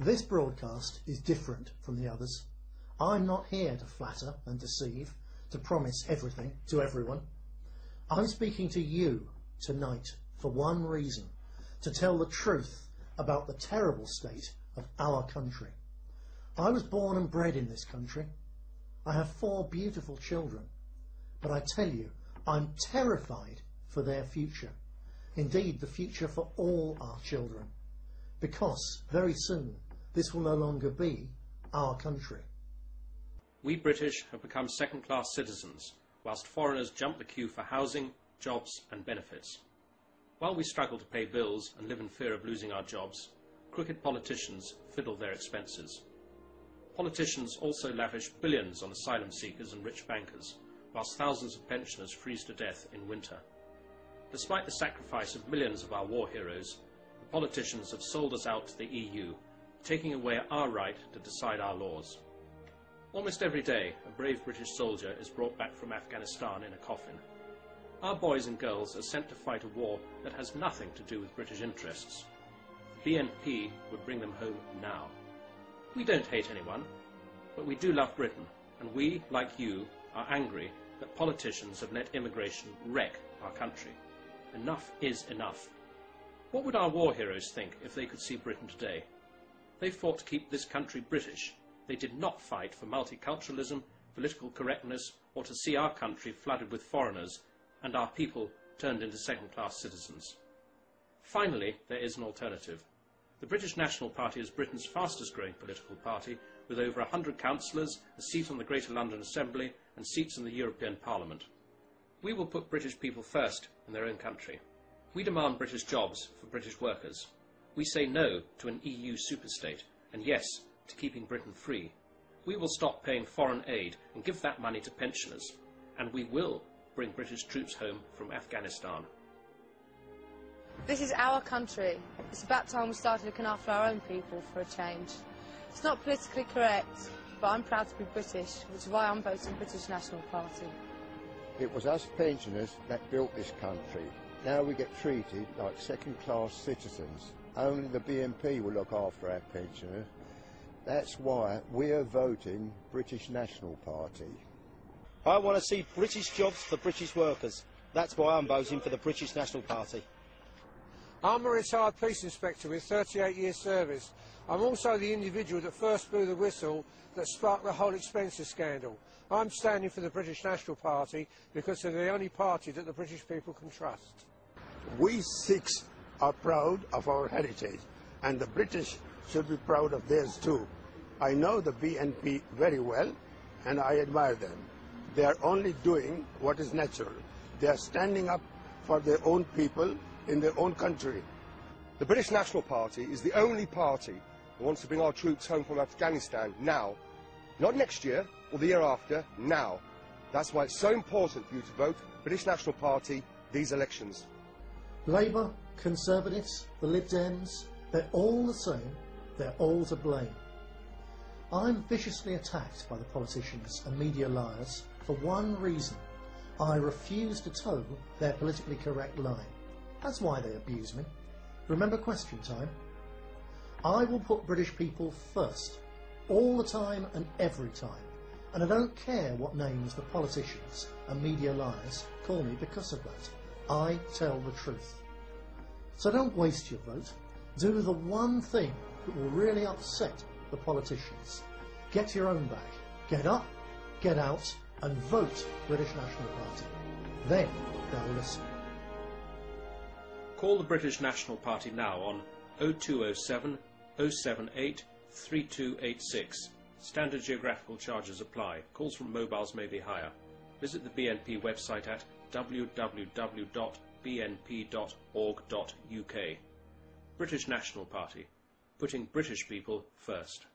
This broadcast is different from the others. I'm not here to flatter and deceive, to promise everything to everyone. I'm speaking to you tonight for one reason, to tell the truth about the terrible state of our country. I was born and bred in this country. I have 4 beautiful children, but I tell you, I'm terrified for their future. Indeed, the future for all our children, because very soon this will no longer be our country. We British have become second-class citizens, whilst foreigners jump the queue for housing, jobs and benefits. While we struggle to pay bills and live in fear of losing our jobs, crooked politicians fiddle their expenses. Politicians also lavish billions on asylum seekers and rich bankers, whilst thousands of pensioners freeze to death in winter. Despite the sacrifice of millions of our war heroes, the politicians have sold us out to the EU, taking away our right to decide our laws. Almost every day, a brave British soldier is brought back from Afghanistan in a coffin. Our boys and girls are sent to fight a war that has nothing to do with British interests. The BNP would bring them home now. We don't hate anyone, but we do love Britain, and we, like you, are angry that politicians have let immigration wreck our country. Enough is enough. What would our war heroes think if they could see Britain today? They fought to keep this country British. They did not fight for multiculturalism, political correctness, or to see our country flooded with foreigners and our people turned into second-class citizens. Finally, there is an alternative. The British National Party is Britain's fastest-growing political party, with over 100 councillors, a seat on the Greater London Assembly, and seats in the European Parliament. We will put British people first in their own country. We demand British jobs for British workers. We say no to an EU superstate, and yes to keeping Britain free. We will stop paying foreign aid and give that money to pensioners, and we will bring British troops home from Afghanistan. This is our country. It's about time we started looking after our own people for a change. It's not politically correct, but I'm proud to be British, which is why I'm voting British National Party. It was us pensioners that built this country. Now we get treated like second-class citizens. Only the BNP will look after our pensioners. That's why we're voting British National Party. I want to see British jobs for British workers. That's why I'm voting for the British National Party. I'm a retired police inspector with 38 years service. I'm also the individual that first blew the whistle that sparked the whole expenses scandal. I'm standing for the British National Party because they're the only party that the British people can trust. We Sikhs are proud of our heritage, and the British should be proud of theirs too. I know the BNP very well, and I admire them. They are only doing what is natural. They are standing up for their own people in their own country. The British National Party is the only party that wants to bring our troops home from Afghanistan now. Not next year or the year after, now. That's why it's so important for you to vote British National Party these elections. Labour, Conservatives, the Lib Dems, they're all the same, they're all to blame. I'm viciously attacked by the politicians and media liars for one reason. I refuse to toe their politically correct line. That's why they abuse me. Remember question time? I will put British people first, all the time and every time. And I don't care what names the politicians and media liars call me because of that. I tell the truth. So don't waste your vote. Do the one thing that will really upset the politicians. Get your own back. Get up, get out, and vote British National Party. Then they'll listen. Call the British National Party now on 0207 078 3286. Standard geographical charges apply. Calls from mobiles may be higher. Visit the BNP website at www.bnp.org.uk. British National Party, putting British people first.